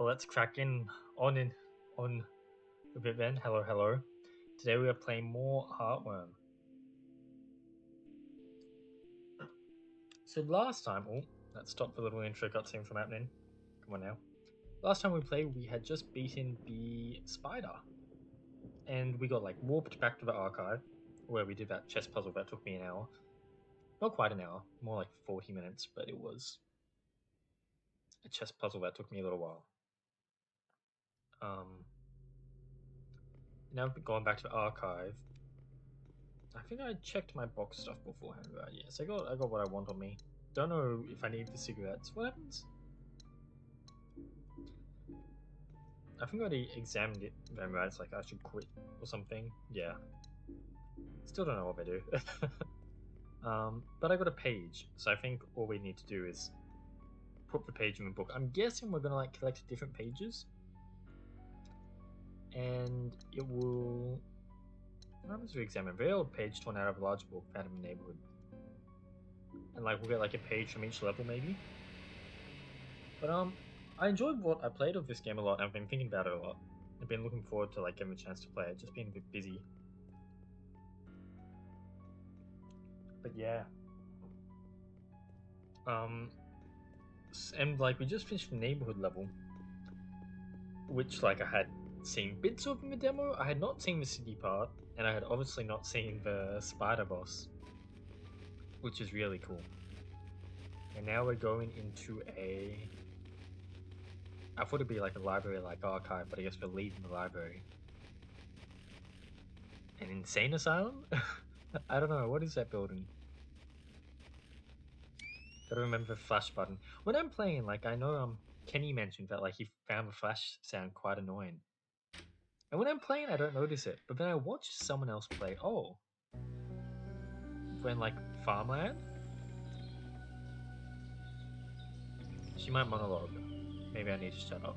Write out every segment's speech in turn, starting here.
Well, let's crack on a bit then. Hello, hello. Today we are playing more Heartworm. So last time, let's stop the little intro cutscene from happening. Come on now. Last time we played, we had just beaten the spider, and we got like warped back to the archive where we did that chess puzzle that took me an hour. Not quite an hour, more like 40 minutes, but it was a chess puzzle that took me a little while. Now going back to the archive. I think I checked my box stuff beforehand, right? Yes, I got what I want on me. Don't know if I need the cigarettes. What happens? I think I already examined it. Then right, it's like I should quit or something. Yeah. Still don't know what I do. But I got a page, so I think all we need to do is put the page in the book. I'm guessing we're gonna like collect different pages, and it will. What happens if we examine a very old page torn out of a large book found in the neighborhood? And like we'll get like a page from each level maybe. But I enjoyed what I played of this game a lot, and I've been thinking about it a lot. I've been looking forward to like getting a chance to play it, just being a bit busy. But yeah. And like we just finished the neighborhood level, which like I had seen bits of in the demo. I had not seen the city part, and I had obviously not seen the spider boss, which is really cool. And now we're going into a. I thought it'd be like a library, like archive, but I guess we're leaving the library. An insane asylum? I don't know. What is that building? Gotta remember the flash button. When I'm playing, like I know Kenny mentioned that like he found the flash sound quite annoying. And when I'm playing, I don't notice it. But then I watch someone else play. Oh, when like farmland, she might monologue. Maybe I need to shut up.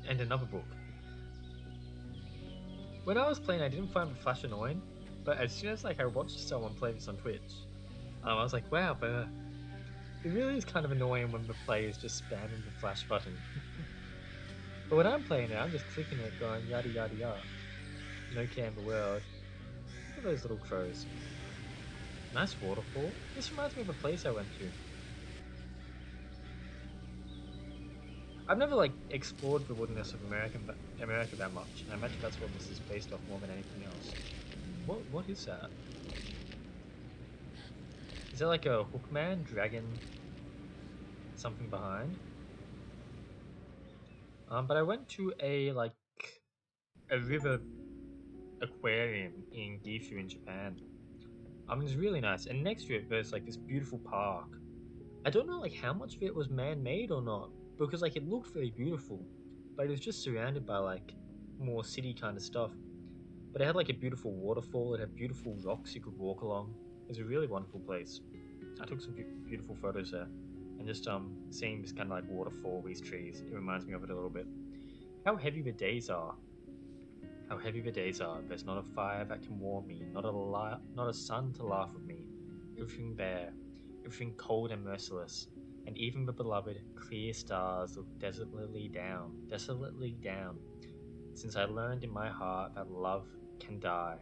And another book. When I was playing, I didn't find the flash annoying, but as soon as like I watched someone play this on Twitch, I was like, wow, but it really is kind of annoying when the player is just spamming the flash button. But when I'm playing it, I'm just clicking it, going yada yada yada. No care in the world. Look at those little crows. Nice waterfall. This reminds me of a place I went to. I've never like explored the wilderness of America that much, and I imagine that's what this is based off more than anything else. What is that? Is that like a hookman dragging something behind? But I went to a river aquarium in Gifu in Japan. It's really nice, and next to it there's like this beautiful park. I don't know like how much of it was man-made or not, because like it looked very beautiful, but it was just surrounded by like more city kind of stuff. But it had like a beautiful waterfall. It had beautiful rocks you could walk along. It was a really wonderful place. I took some beautiful photos there, and just seeing this kind of like waterfall, these trees, it reminds me of it a little bit. How heavy the days are. How heavy the days are. There's not a fire that can warm me, not a sun to laugh with me. Everything bare, everything cold and merciless, and even the beloved clear stars look desolately down, since I learned in my heart that love can die.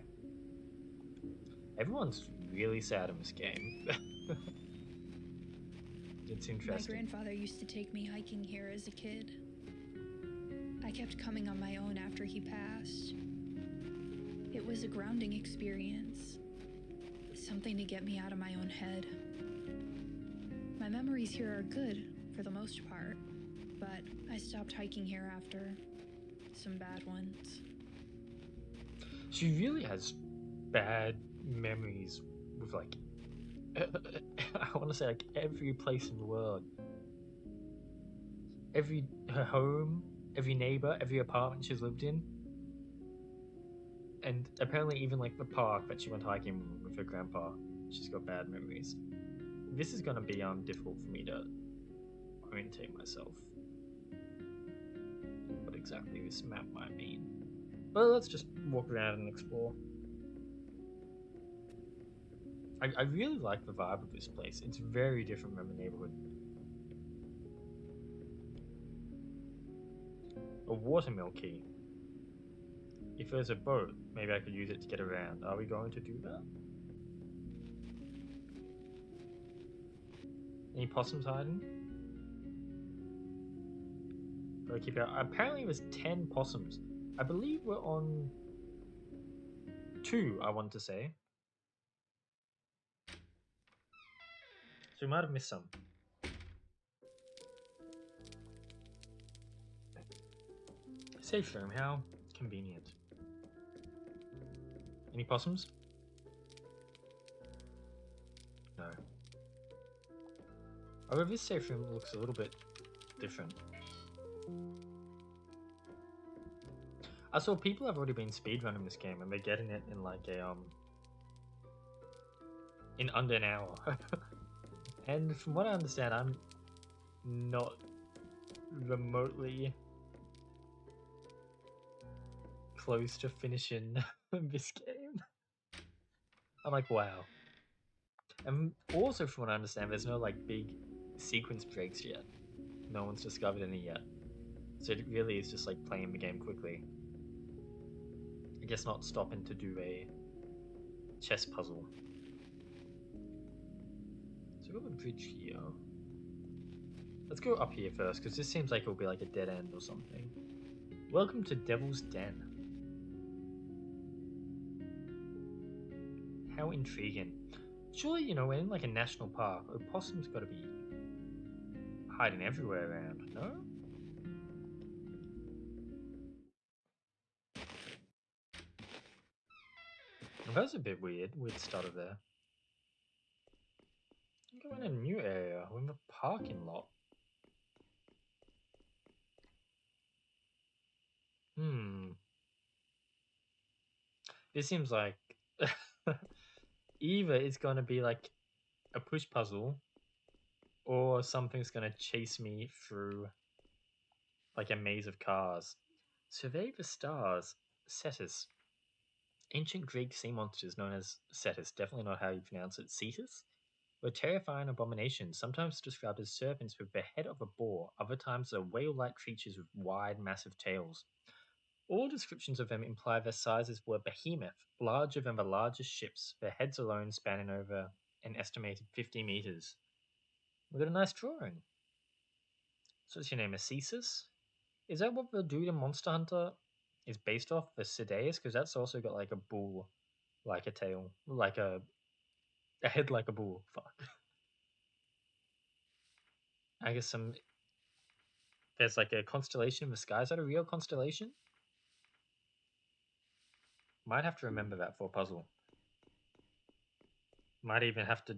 Everyone's really sad in this game. It's interesting. My grandfather used to take me hiking here as a kid. I kept coming on my own after he passed. It was a grounding experience, something to get me out of my own head. My memories here are good, for the most part, but I stopped hiking here after some bad ones. She really has bad memories with like I want to say like every place in the world, her home, every neighbor, every apartment she's lived in, and apparently even like the park that she went hiking with her grandpa. She's got bad memories. This is gonna be difficult for me to orientate myself what exactly this map might mean. But let's just walk around and explore. I really like the vibe of this place. It's very different from the neighborhood. A watermill key. If there's a boat, maybe I could use it to get around. Are we going to do that? Any possums hiding? Gotta keep out. Apparently there's 10 possums. I believe we're on 2, I want to say. So we might have missed some. Safe room, how convenient. Any possums? No. Although this safe room looks a little bit different. I saw people have already been speedrunning this game and they're getting it in like a in under an hour. And from what I understand, I'm not remotely close to finishing this game. I'm like, wow. And also from what I understand, there's no like big sequence breaks yet. No one's discovered any yet. So it really is just like playing the game quickly. I guess not stopping to do a chess puzzle. So we've got a bridge here. Let's go up here first, because this seems like it'll be like a dead end or something. Welcome to Devil's Den. How intriguing. Surely, you know, we're in like a national park. Opossum's got to be hiding everywhere around, no? Well, that's a bit weird. Weird stutter there. Go in a new area. We're in the parking lot. This seems like either it's going to be like a push puzzle or something's going to chase me through like a maze of cars. Survey the stars. Cetus. Ancient Greek sea monsters known as Cetus, definitely not how you pronounce it, Cetus, were terrifying abominations, sometimes described as serpents with the head of a boar, other times are whale-like creatures with wide, massive tails. All descriptions of them imply their sizes were behemoth, larger than the largest ships, their heads alone spanning over an estimated 50 meters. We've got a nice drawing. So what's your name, Acesis? Is that what the dude in Monster Hunter is based off, the Sideus? Because that's also got like a bull, like a tail, like a head like a bull. Fuck. I guess there's like a constellation in the sky. Is that a real constellation? Might have to remember that for a puzzle. Might even have to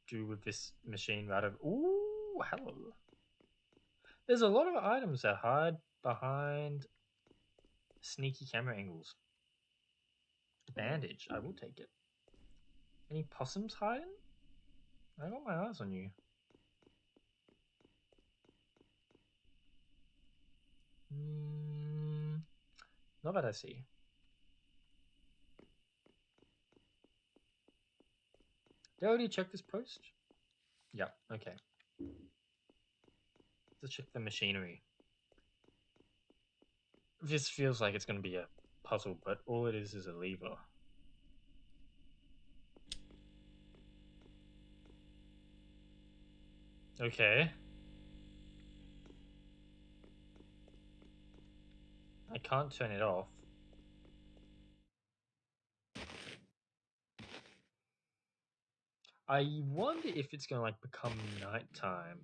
do with this machine right of. Ooh, hello. There's a lot of items that hide behind sneaky camera angles. Bandage, I will take it. Any possums hiding? I got my eyes on you. Not that I see. Did I already check this post? Yeah, okay. Let's check the machinery. This feels like it's going to be a puzzle, but all it is a lever. Okay. I can't turn it off. I wonder if it's going to like become nighttime,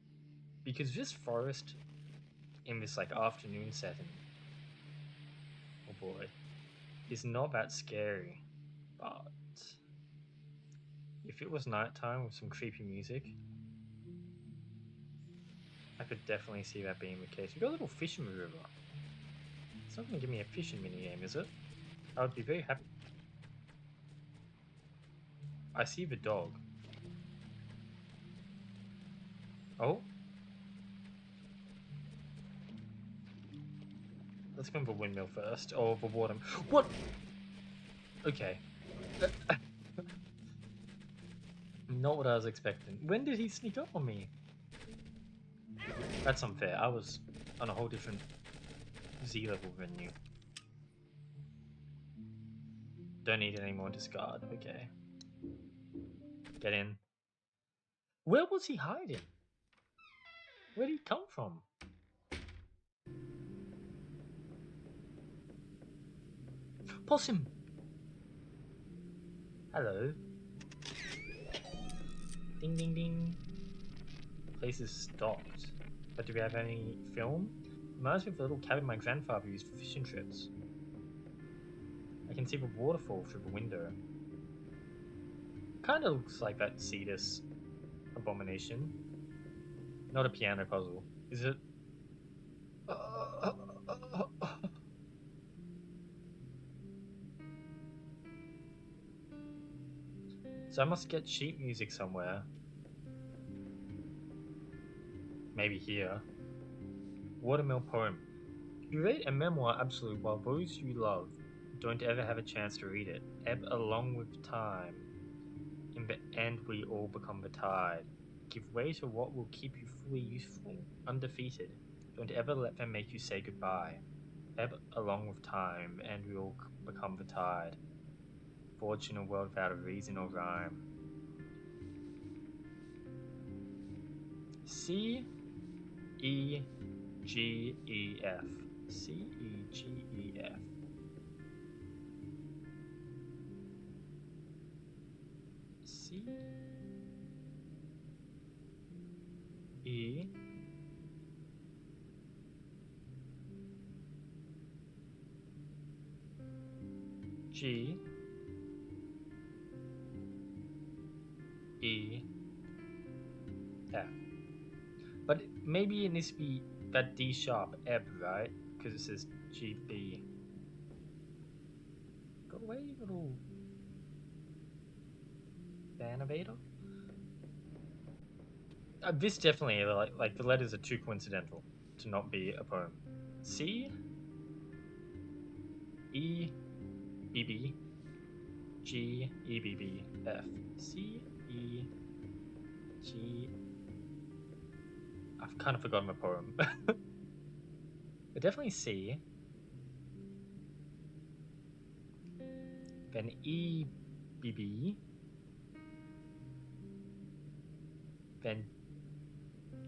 because this forest in this like afternoon setting, oh boy, is not that scary. But if it was nighttime with some creepy music, I could definitely see that being the case. We've got a little fish in the river. It's not going to give me a fishing minigame, is it? I would be very happy. I see the dog. Oh. Let's go for windmill first. Or the water. What? Okay. Not what I was expecting. When did he sneak up on me? That's unfair. I was on a whole different Z level than you. Don't need any more discard. Okay. Get in. Where was he hiding? Where did he come from? Possum! Hello. Ding ding ding. Place is stocked. But do we have any film? Reminds me of the little cabin my grandfather used for fishing trips. I can see the waterfall through the window. Kinda looks like that Cetus abomination. Not a piano puzzle. Is it? So I must get sheet music somewhere. Maybe here. Watermill poem. You read a memoir absolute while those you love don't ever have a chance to read it. Ebb along with time. In the end, we all become the tide. Give way to what will keep you fully useful, undefeated. Don't ever let them make you say goodbye. Ebb along with time, and we all become the tide. Forged in a world without a reason or rhyme. C E G E F. C E G E F. C E G E F. But maybe it needs to be that D sharp ebb, right? Because it says G B. Go away, little Banavator. This definitely like the letters are too coincidental to not be a poem. C E B B G E B B F. C E G. I've kind of forgotten my poem. But definitely C. Then E B B. Then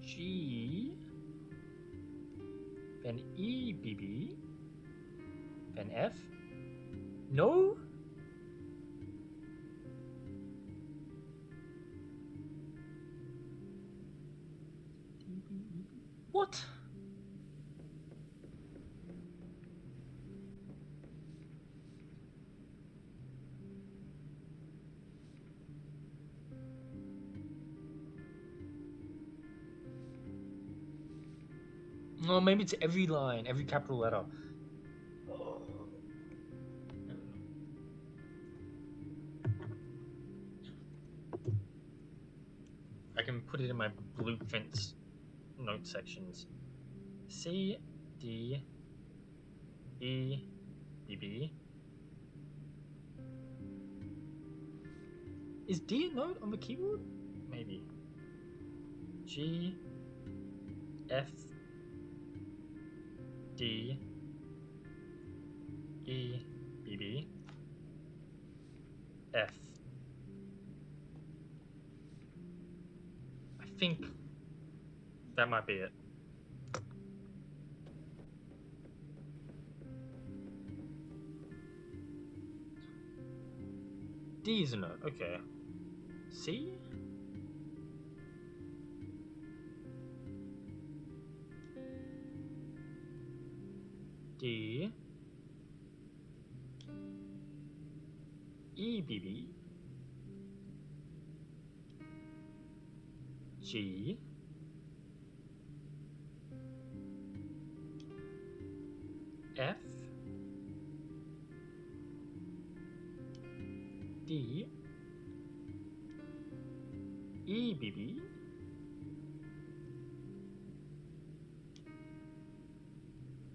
G. Then E B B. Then F. No? What? Oh, maybe it's every line, every capital letter. I can put it in my blueprints note sections. C D E B B. Is D a note on the keyboard? Maybe. G F D E B B F. I think that might be it. D is a note, okay. C? D E B B G F D E B B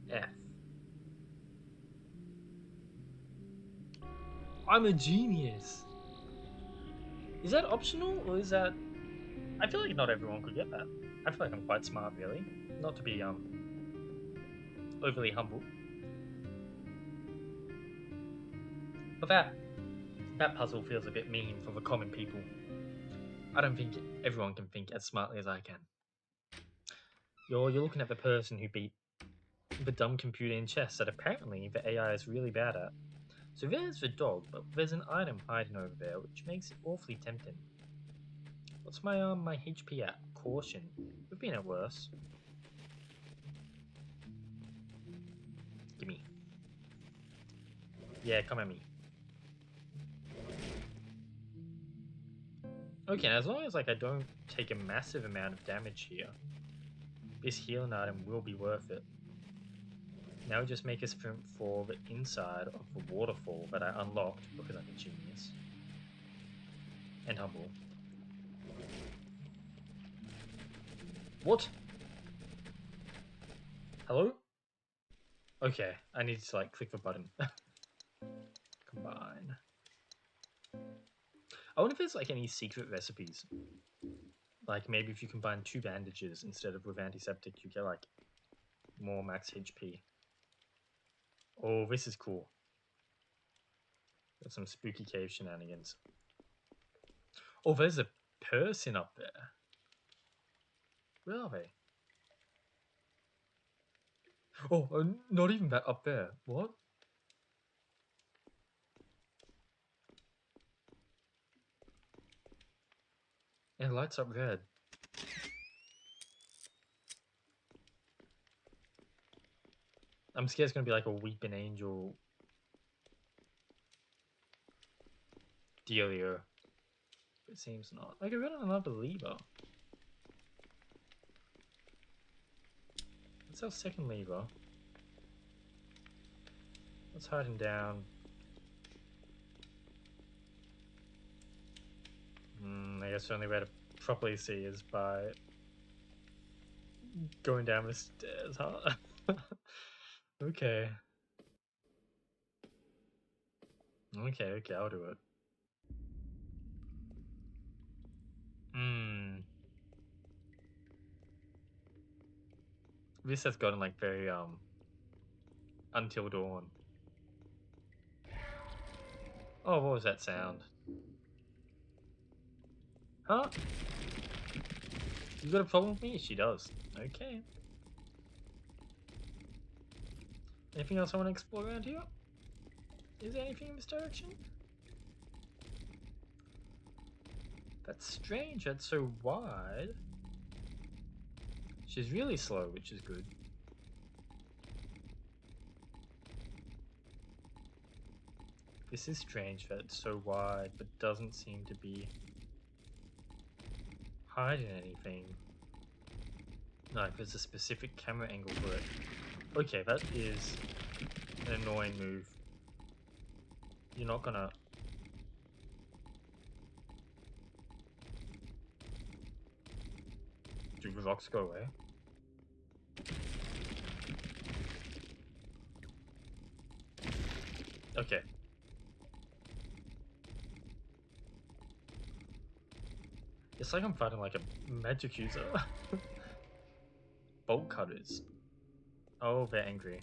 F. I'm a genius. Is that optional, or is that... I feel like not everyone could get that. I feel like I'm quite smart, really. Not to be overly humble. But that puzzle feels a bit mean for the common people. I don't think everyone can think as smartly as I can. You're looking at the person who beat the dumb computer in chess that apparently the AI is really bad at. So there's the dog, but there's an item hiding over there, which makes it awfully tempting. What's my HP at? Caution. We've been at worse. Gimme. Yeah, come at me. Okay, as long as like I don't take a massive amount of damage here, this healing item will be worth it. Now we just make a sprint for the inside of the waterfall that I unlocked because I'm a genius. And humble. What? Hello? Okay, I need to like click the button. Combine. I wonder if there's like any secret recipes. Like maybe if you combine 2 bandages instead of with antiseptic, you get like more max HP. Oh, this is cool. There's some spooky cave shenanigans. Oh, there's a person up there. Where are they? Oh, not even that up there. What? It lights up red. I'm scared it's gonna be like a weeping angel dealio. It seems not. Like I got another lever. What's our second lever? What's hiding down? I guess the only way to properly see is by going down the stairs, huh? Okay. Okay, I'll do it. This has gotten like very Until Dawn. Oh, what was that sound? Huh? You got a problem with me? She does. Okay. Anything else I want to explore around here? Is there anything in this direction? That's strange, that's so wide. She's really slow, which is good. This is strange that it's so wide, but doesn't seem to be hiding anything. Like, there's a specific camera angle for it. Okay, that is an annoying move. You're not gonna... Do the rocks go away? Okay. It's like I'm fighting like a magic user. Bolt cutters. Oh, they're angry.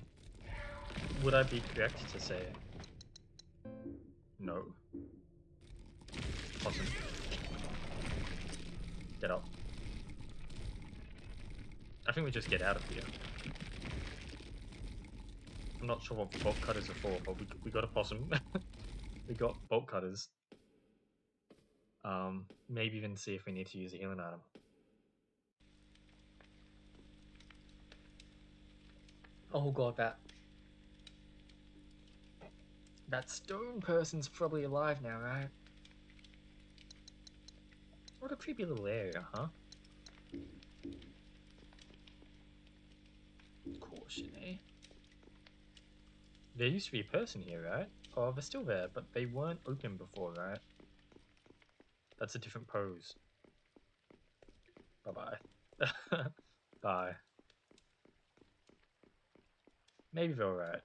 Would I be correct to say no? Possum. Get up. I think we just get out of here. I'm not sure what bolt cutters are for, but we got a possum. We got bolt cutters. Maybe even see if we need to use a healing item. Oh god, that stone person's probably alive now, right? What a creepy little area, huh? Caution, eh? There used to be a person here, right? Oh, they're still there, but they weren't open before, right? That's a different pose. Bye-bye. Bye. Maybe they're alright.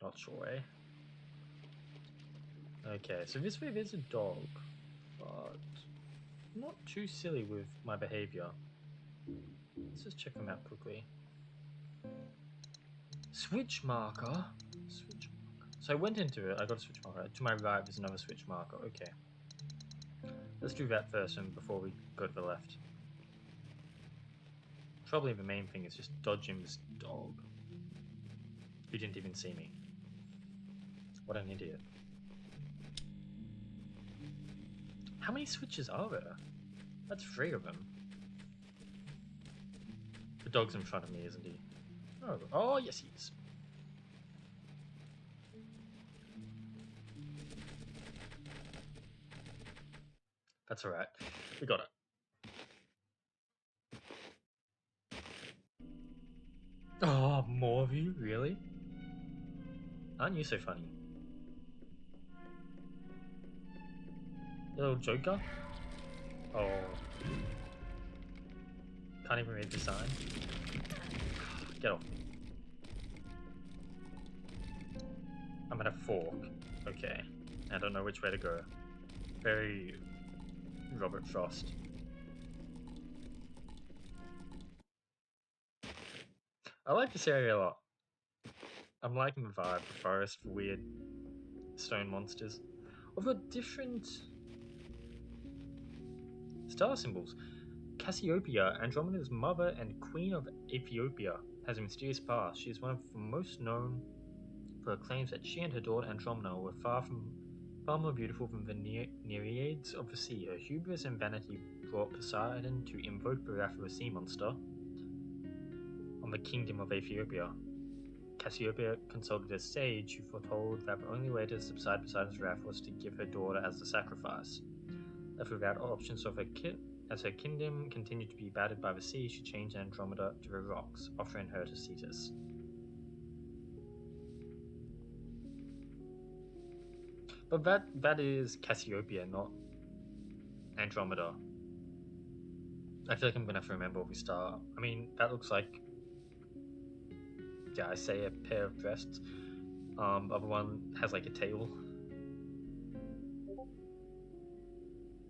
Not sure, eh? Okay, so this way there's a dog, but not too silly with my behavior. Let's just check the map quickly. Switch marker. Switch marker. So I went into it, I got a switch marker. To my right, there's another switch marker. Okay. Let's do that first and before we go to the left. Probably the main thing is just dodging this dog. He didn't even see me. What an idiot. How many switches are there? That's 3 of them. The dog's in front of me, isn't he? Oh yes he is. That's alright. We got it. Oh, more of you? Really? Aren't you so funny? Little joker? Oh. Can't even read the sign. Get off me. I'm at a fork. Okay. I don't know which way to go. Very Robert Frost. I like this area a lot. I'm liking the vibe, the forest, the weird stone monsters. I've got different star symbols. Cassiopeia, Andromeda's mother and queen of Ethiopia, has a mysterious past. She is one of the most known for her claims that she and her daughter Andromeda were far more beautiful than the Nereids of the sea. Her hubris and vanity brought Poseidon to invoke the wrath of a sea monster on the kingdom of Ethiopia. Cassiopeia consulted a sage who foretold that the only way to subside Poseidon's wrath was to give her daughter as the sacrifice. Left without options as her kingdom continued to be battered by the sea, she changed Andromeda to the rocks, offering her to Cetus. But that is Cassiopeia, not Andromeda. I feel like I'm gonna have to remember what we start. I mean, that looks like, yeah, I say a pair of breasts. Other one has like a tail.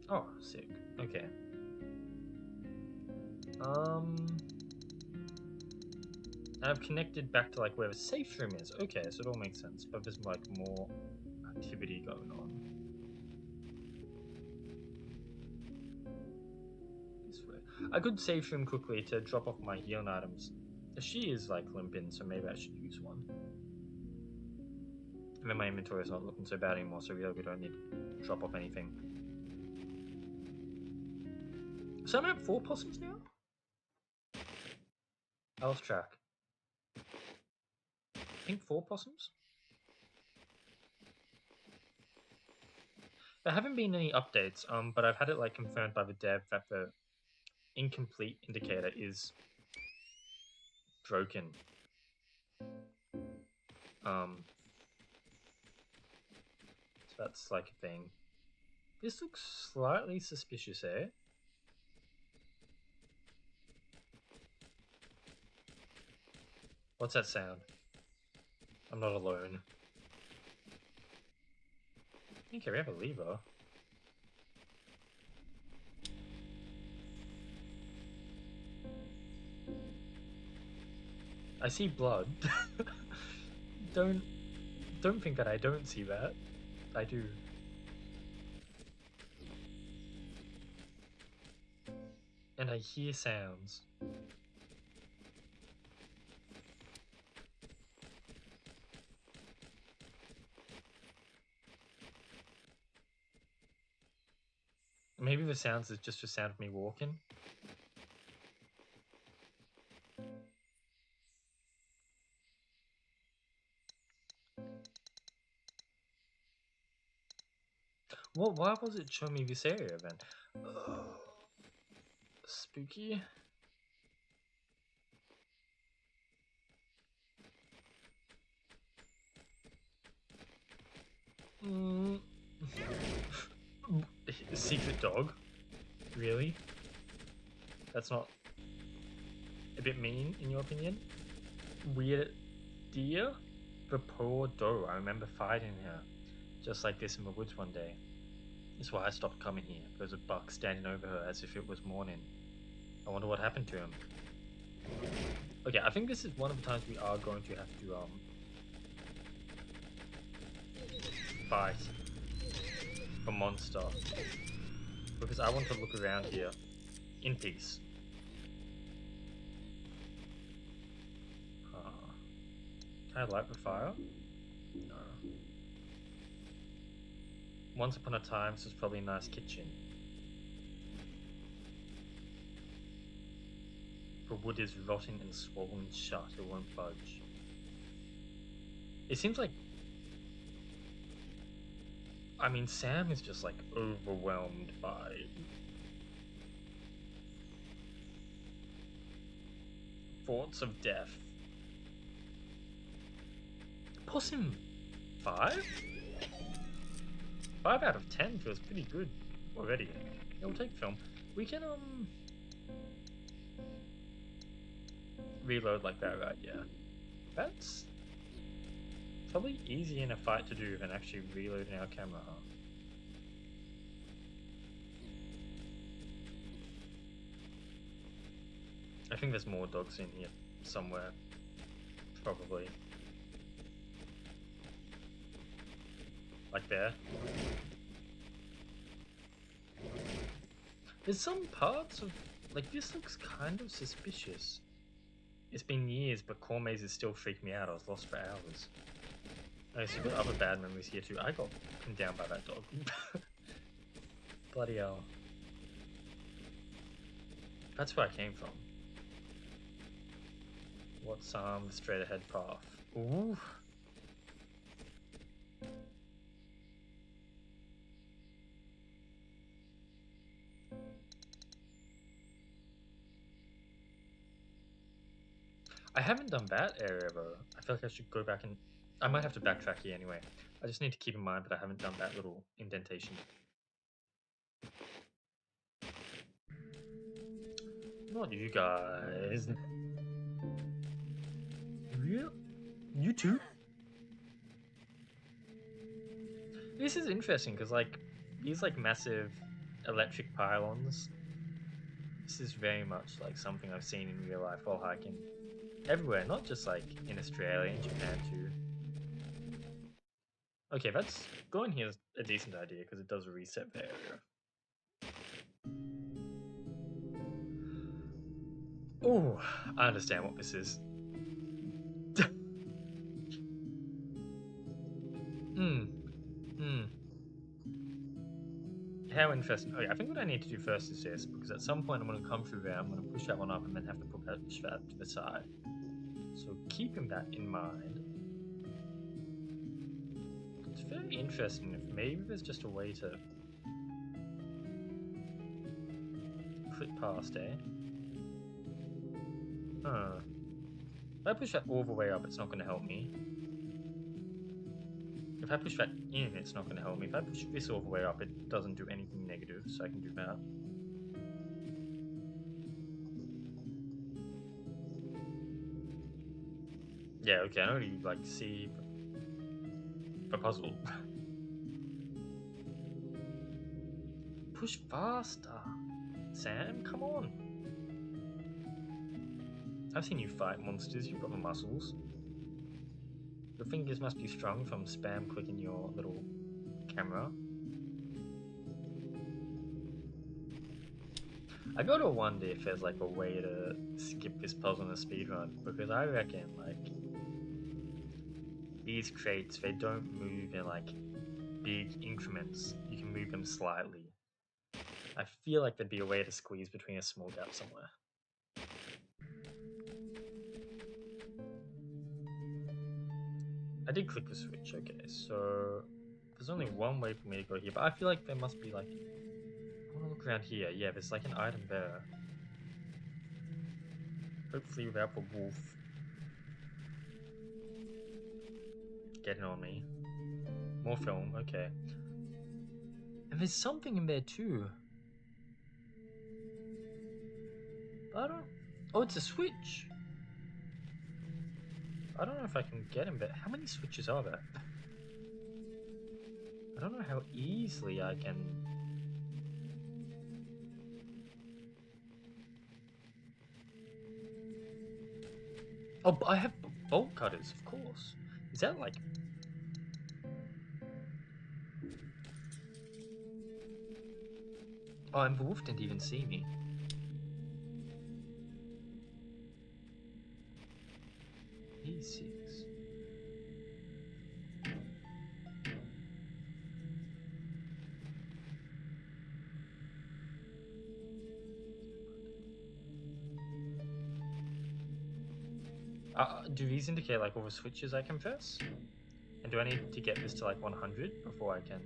Oh, sick. Okay. I've connected back to like where the safe room is. Okay, so it all makes sense. But there's like more activity going on. This way. I could safe room quickly to drop off my healing items. She is like limping, so maybe I should use one. And then my inventory is not looking so bad anymore, so really we don't need to drop off anything. So I'm at 4 possums now? I lost track. I think 4 possums? There haven't been any updates, but I've had it like confirmed by the dev that the incomplete indicator is broken. So that's like a thing. This looks slightly suspicious, eh? What's that sound? I'm not alone. Okay, we have a lever. I see blood. Don't think that I don't see that. I do. And I hear sounds. Maybe the sounds is just the sound of me walking. Why was it showing me this area then? Spooky. Secret dog? Really? That's not a bit mean in your opinion? Weird deer? The poor doe, I remember fighting her. just like this in the woods one day. That's why I stopped coming here. There was a buck standing over her as if it was morning. I wonder what happened to him. Okay, I think this is one of the times we are going to have to fight a monster, because I want to look around here in peace. Can I light the fire? No. Once upon a time, this was probably a nice kitchen. The wood is rotting and swollen shut, it won't budge. It seems like... I mean, Sam is just like overwhelmed by... thoughts of death. Possum 5? 5 out of 10 feels pretty good already. Yeah, we'll take film. We can reload like that, right? Yeah. That's probably easier in a fight to do than actually reloading our camera, huh? I think there's more dogs in here somewhere. Probably. Like there. There's some parts of... like, this looks kind of suspicious. It's been years, but core mazes still freak me out. I was lost for hours. Okay, so we've got other bad memories here too. I got pinned down by that dog. Bloody hell. That's where I came from. What's the straight ahead path? Ooh. I haven't done that area though. I feel like I should go back and... I might have to backtrack here anyway. I just need to keep in mind that I haven't done that little indentation. Not you guys. Real? You too? This is interesting because, like, these like massive electric pylons. This is very much like something I've seen in real life while hiking. Everywhere, not just like in Australia, in Japan too. Okay, that's going here is a decent idea because it does reset the area. Oh, I understand what this is. How interesting. Okay, I think what I need to do first is this, because at some point I'm going to come through there, I'm going to push that one up and then have to push that to the side. So keeping that in mind, it's very interesting if maybe there's just a way to clip past, eh? Huh. If I push that all the way up, it's not going to help me. If I push that in, it's not going to help me. If I push this all the way up, it doesn't do anything negative, so I can do that. Yeah, okay, I don't really like see the puzzle. Push faster, Sam, come on. I've seen you fight monsters, you've got the muscles. Your fingers must be strong from spam clicking your little camera. I gotta wonder if there's like a way to skip this puzzle in a speedrun, because I reckon like these crates, they don't move in like big increments. You can move them slightly. I feel like there'd be a way to squeeze between a small gap somewhere. I did click the switch, okay, so there's only one way for me to go here, but I feel like there must be like... I wanna look around here. Yeah, there's like an item there. Hopefully without the wolf getting on me. More film, okay. And there's something in there too. But I don't... Oh, it's a switch! I don't know if I can get him, but how many switches are there? don't know how easily I can... Oh, but I have bolt cutters, of course. Is that like... Oh, and the wolf didn't even see me. E6. Do these indicate like all the switches I can press? And do I need to get this to like 100 before I can...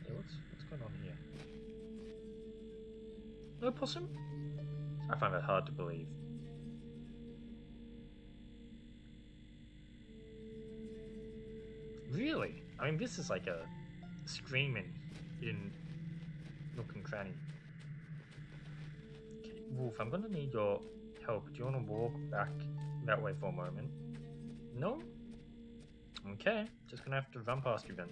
Hey, what's going on here? No possum? I find that hard to believe. Really? I mean, this is like a screaming in nook and cranny. Okay, Wolf, I'm gonna need your help. Do you want to walk back that way for a moment? No? Okay, just gonna have to run past you then.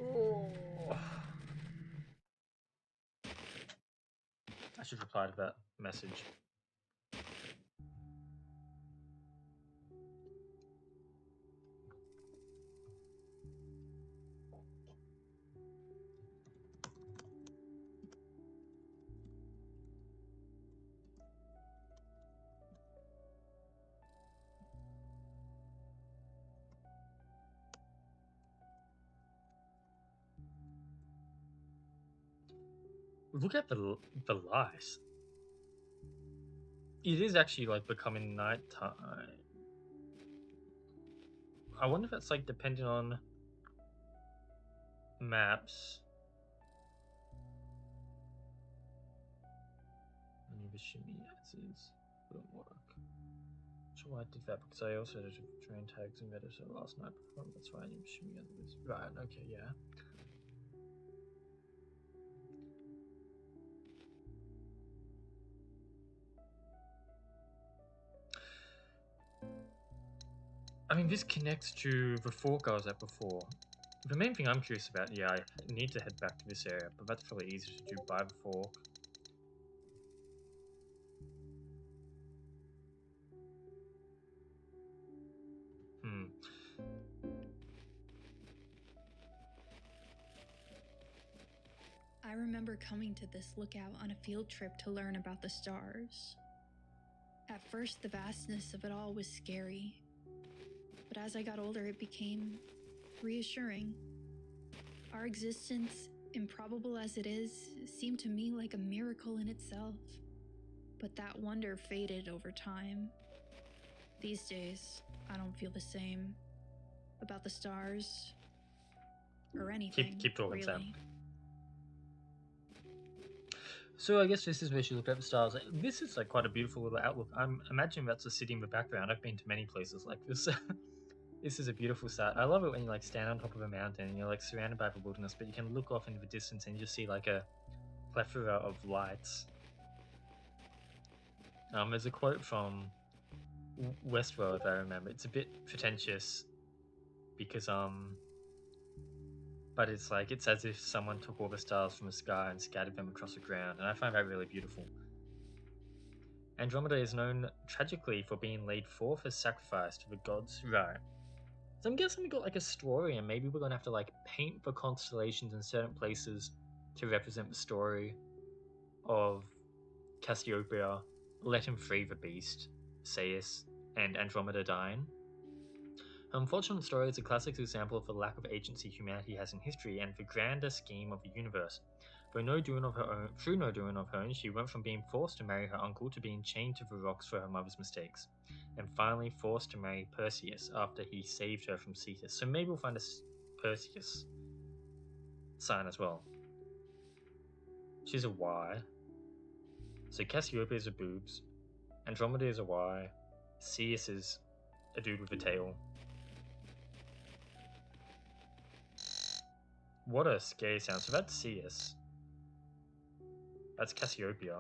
Oh. I should reply to that message. Look at the light. It is actually like becoming nighttime. I wonder if that's like dependent on maps. Maybe shimmy as is wouldn't work. Sure, I did that because I also did train tags and Medicine last night before. That's why I need shimmy as is. Right, okay, yeah. I mean, this connects to the fork I was at before. The main thing I'm curious about, yeah, I need to head back to this area, but that's probably easier to do by the fork. I remember coming to this lookout on a field trip to learn about the stars. At first, the vastness of it all was scary, but as I got older, it became reassuring. Our existence, improbable as it is, seemed to me like a miracle in itself. But that wonder faded over time. These days, I don't feel the same about the stars or anything. Keep talking, really. Sam. So I guess this is where she looked at the stars. This is like quite a beautiful little outlook. I'm imagining that's a city in the background. I've been to many places like this. This is a beautiful sight. I love it when you like stand on top of a mountain and you're like surrounded by the wilderness, but you can look off into the distance and you just see like a plethora of lights. There's a quote from Westworld, if I remember. It's a bit pretentious because but it's like it's as if someone took all the stars from the sky and scattered them across the ground, and I find that really beautiful. Andromeda is known tragically for being laid forth as sacrifice to the gods. Right. So I'm guessing we got like a story, and maybe we're gonna have to like paint the constellations in certain places to represent the story of Cassiopeia, let him free the beast, Seius, and Andromeda dying. Her unfortunate story is a classic example of the lack of agency humanity has in history and the grander scheme of the universe. Through no doing of her own, she went from being forced to marry her uncle to being chained to the rocks for her mother's mistakes, and finally forced to marry Perseus after he saved her from Cetus. So maybe we'll find a Perseus sign as well. She's a Y. So Cassiopeia is a boobs, Andromeda is a Y, Seius is a dude with a tail. What a scary sound. So that's Seius. That's Cassiopeia.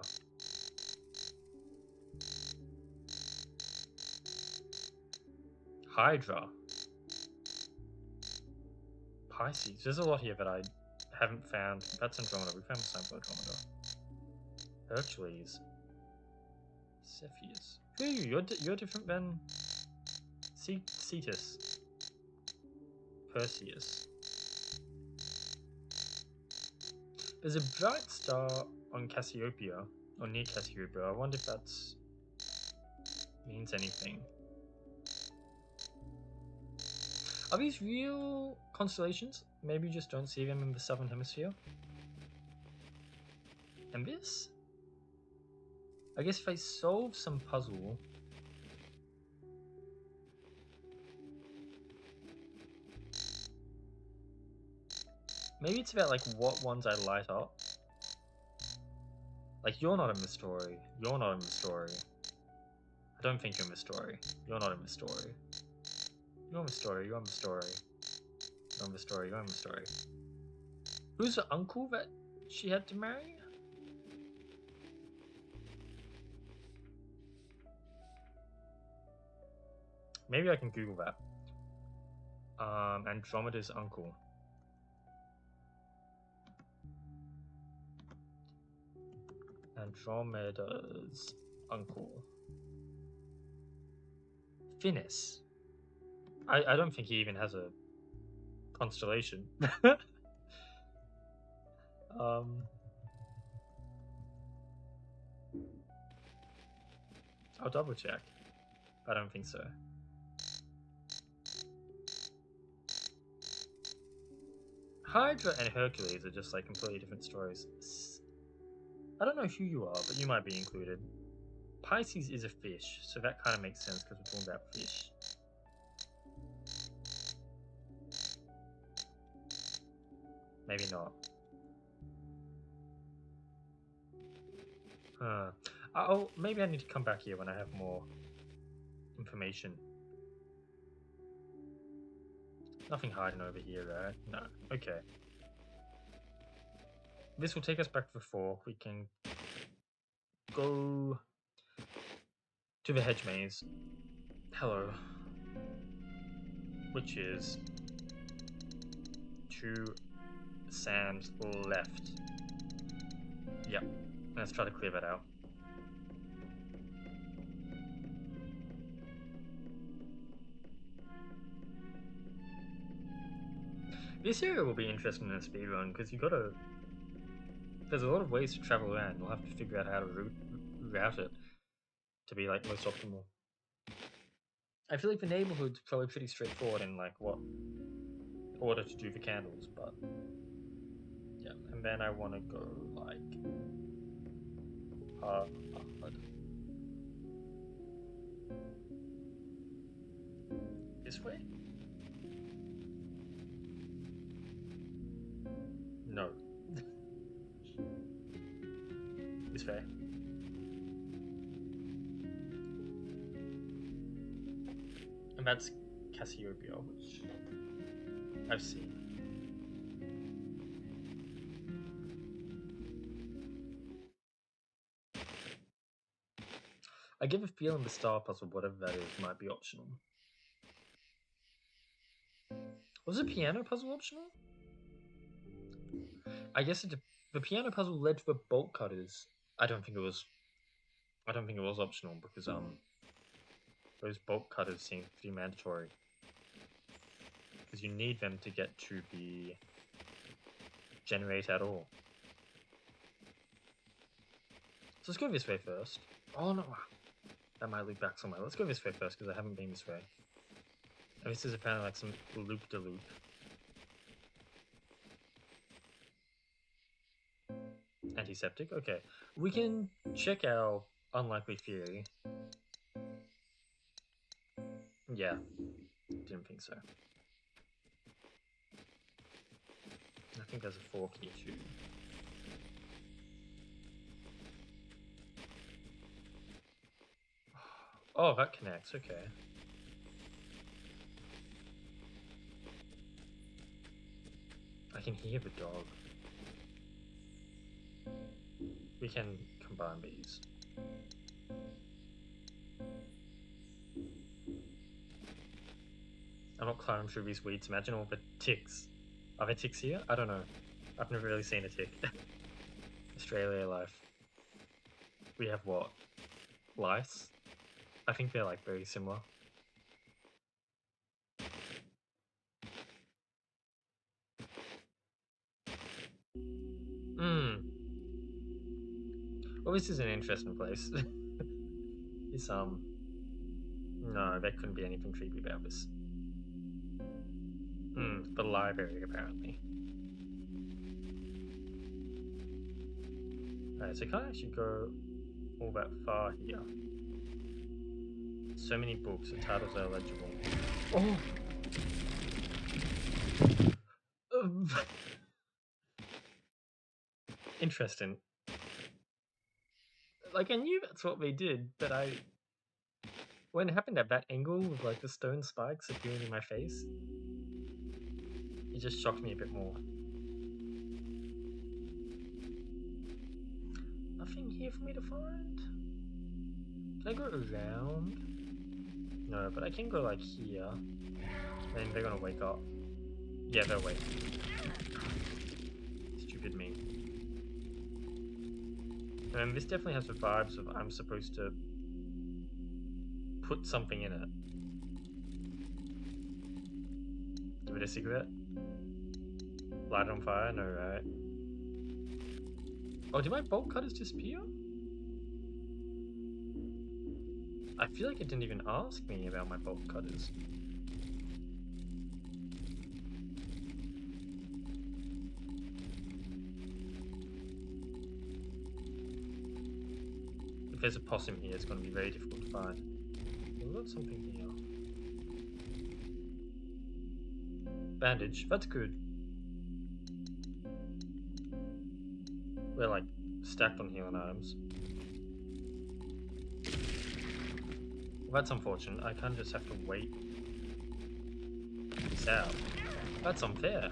Hydra. Pisces. There's a lot here that I haven't found. That's Andromeda. We found the same for Andromeda. Hercules. Cepheus. Who are you? You're different than Cetus. Perseus. There's a bright star on Cassiopeia, or near Cassiopeia. I wonder if that means anything. Are these real constellations? Maybe you just don't see them in the southern hemisphere. And this? I guess if I solve some puzzle... Maybe it's about like what ones I light up. Like, you're not in the story. You're not in the story. I don't think you're in the story. You're not in the story. You're in the story. You're in the story. You're in the story. You're in the story. Who's the uncle that she had to marry? Maybe I can Google that. Andromeda's uncle. Andromeda's uncle. Phineas. I don't think he even has a constellation. I'll double check. I don't think so. Hydra and Hercules are just like completely different stories. I don't know who you are, but you might be included. Pisces is a fish, so that kind of makes sense because we're talking about fish. Maybe not. Maybe I need to come back here when I have more information. Nothing hiding over here, right? No. Okay. This will take us back to the fort. We can go to the hedge maze. Hello. Which is to Sam's left. Yep. Let's try to clear that out. This area will be interesting in a speedrun because you gotta. There's a lot of ways to travel around. You'll have to figure out how to route it to be like most optimal. I feel like the neighborhood's probably pretty straightforward in like what order to do the candles, but yeah. And then I want to go like this way. No. This way. And that's Cassiopeia, which I've seen. I give a feeling the star puzzle, whatever that is, might be optional. Was the piano puzzle optional? I guess the piano puzzle led to the bolt cutters. I don't think it was optional because those bolt cutters seem to be mandatory because you need them to get to the generator at all. So let's go this way first. Oh no, that might lead back somewhere. Let's go this way first because I haven't been this way. And this is apparently like some loop-de-loop. Antiseptic? Okay. We can check our unlikely theory. Yeah. Didn't think so. I think there's a fork here too. Oh, that connects. Okay. I can hear the dog. We can combine these. not climb through these weeds. Imagine all the ticks. Are there ticks here? I don't know. I've never really seen a tick. Australia life. We have what? Lice? I think they're like very similar. Well, this is an interesting place. It's no, there couldn't be anything creepy about this. The library apparently. Alright, so I can't actually go all that far here. So many books, the titles are illegible. Oh! Interesting. Like, I knew that's what they did, but when it happened at that angle with like the stone spikes appearing in my face, it just shocked me a bit more. Nothing here for me to find? Can I go around? No, but I can go like here. And they're gonna wake up. Yeah, they'll wake. Stupid me. And this definitely has the vibes of I'm supposed to put something in it. Give it a cigarette? Light it on fire? No, right? Oh, did my bolt cutters disappear? I feel like it didn't even ask me about my bolt cutters. If there's a possum here, it's going to be very difficult to find. We've got something here. Bandage, that's good. We're like stacked on healing items. Well, that's unfortunate. I can't just have to wait this out. That's unfair.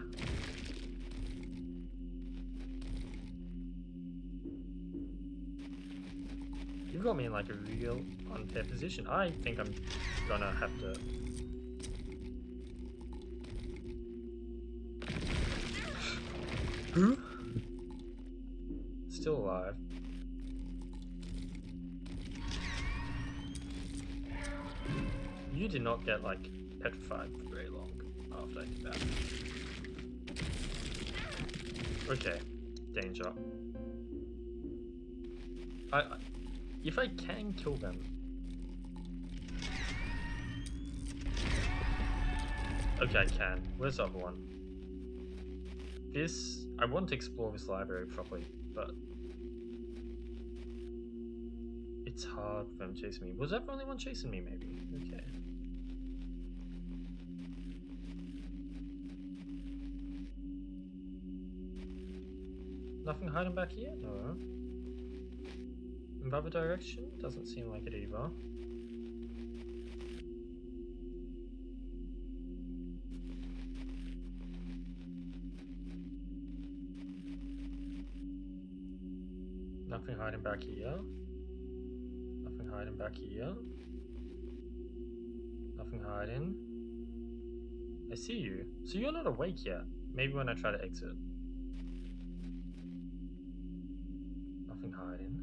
You've got me in like a real unfair position. I think I'm gonna have to... Who? Still alive. You did not get like petrified for very long after I did that. Okay, danger. If I can kill them. Okay, I can. Where's the other one? I want to explore this library properly, but it's hard for them chasing me. Was that the only one chasing me, maybe? Okay. Nothing hiding back here? No. In the other direction? Doesn't seem like it either. Nothing hiding back here. Nothing hiding back here. Nothing hiding. I see you. So you're not awake yet. Maybe when I try to exit. Nothing hiding.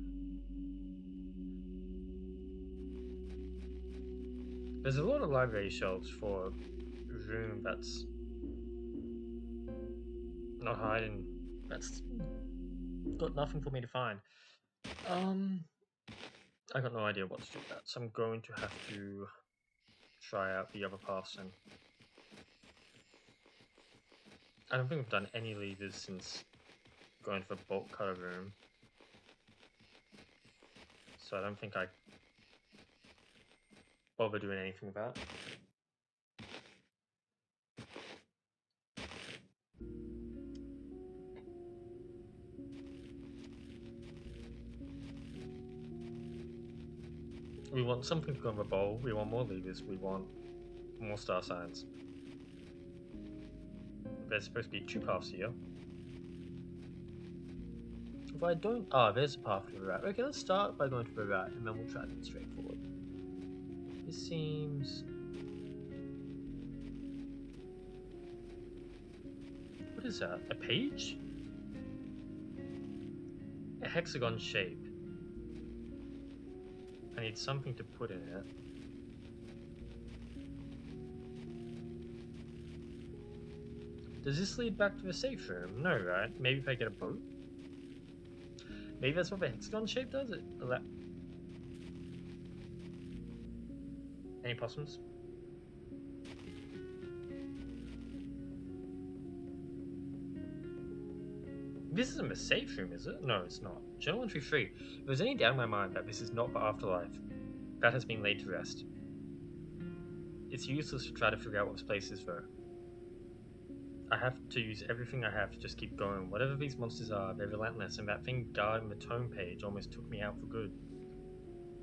There's a lot of library shelves for a room that's not hiding. That's got nothing for me to find. I got no idea what to do with that, so I'm going to have to try out the other paths and I don't think I've done any levers since going to the bolt cutter room. So I don't think I bother doing anything with that. We want something to go in the bowl, we want more levers, we want more star signs. There's supposed to be 2 paths here. If I don't... Ah, there's a path to the right. Okay, let's start by going to the right, and then we'll try to get straight forward. This seems... What is that? A page? A hexagon shape. I need something to put in it. Does this lead back to the safe room? No, right? Maybe if I get a boat? Maybe that's what the hexagon shape does? Any possums? This isn't a safe room, is it? No, it's not. Journal entry 3. If there's any doubt in my mind that this is not the afterlife, that has been laid to rest. It's useless to try to figure out what this place is, though. I have to use everything I have to just keep going. Whatever these monsters are, they're relentless, and that thing guarding the tome page almost took me out for good.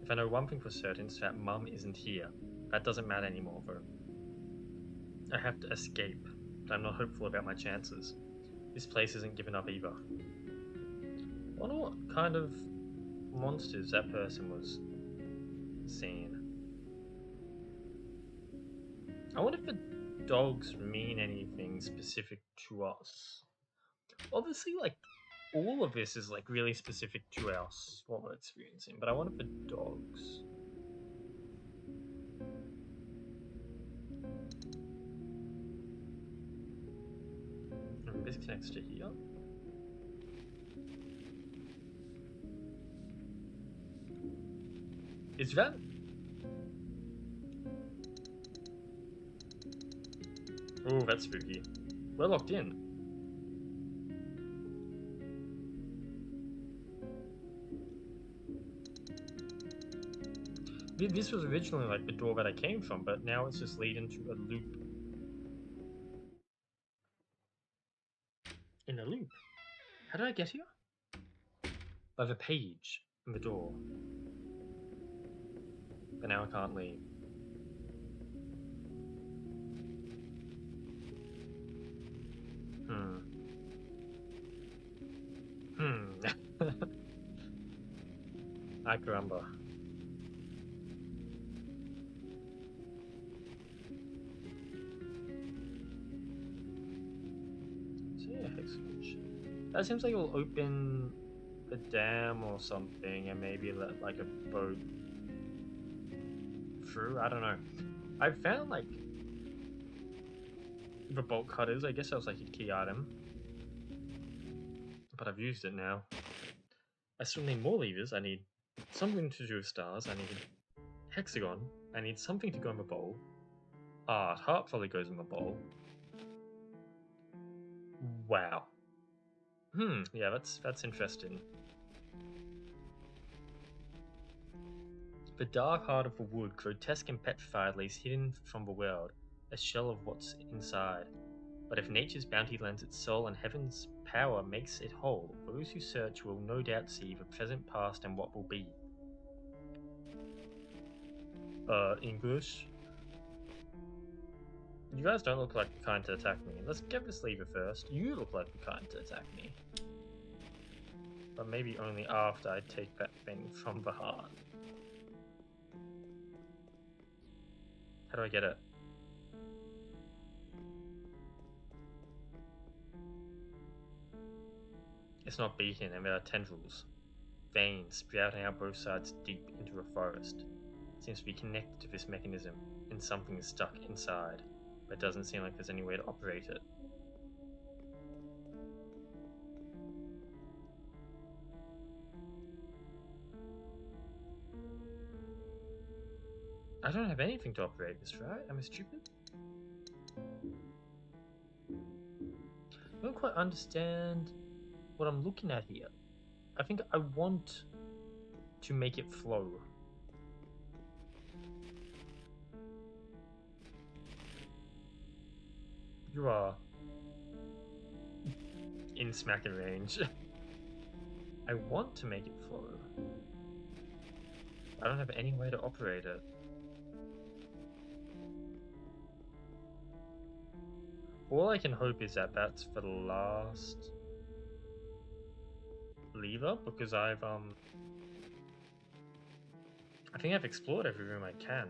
If I know one thing for certain, it's that Mum isn't here. That doesn't matter anymore, though. I have to escape, but I'm not hopeful about my chances. This place isn't giving up either. I wonder what kind of monsters that person was seeing. I wonder if the dogs mean anything specific to us. Obviously, like, all of this is, like, really specific to us, what we're experiencing, but I wonder if the dogs... This connects to here. Is that... Oh, that's spooky. We're locked in. This was originally like the door that I came from, but now it's just leading to a loop. In a loop? How did I get here? By the page in the door. But now I can't leave. Ay caramba. That seems like it'll open a dam or something and maybe let like a boat through. I don't know. I found like the bolt cutters. I guess that was like a key item, but I've used it now. I still need more levers. I need something to do with stars. I need a hexagon. I need something to go in the bowl. Heart probably goes in the bowl. Wow. Yeah, that's interesting. The dark heart of the wood, grotesque and petrified, lays hidden from the world, a shell of what's inside. But if nature's bounty lends its soul and heaven's power makes it whole, those who search will no doubt see the present, past, and what will be. English? You guys don't look like the kind to attack me. Let's get this lever first. You look like the kind to attack me. But maybe only after I take that thing from the heart. How do I get it? It's not beating, and there are tendrils. Veins sprouting out both sides deep into the forest. It seems to be connected to this mechanism, and something is stuck inside. But it doesn't seem like there's any way to operate it. I don't have anything to operate this, right? Am I stupid? I don't quite understand what I'm looking at here. I think I want to make it flow. You are in smacking range. I want to make it flow. I don't have any way to operate it. All I can hope is that that's the last lever, because I think I've explored every room I can.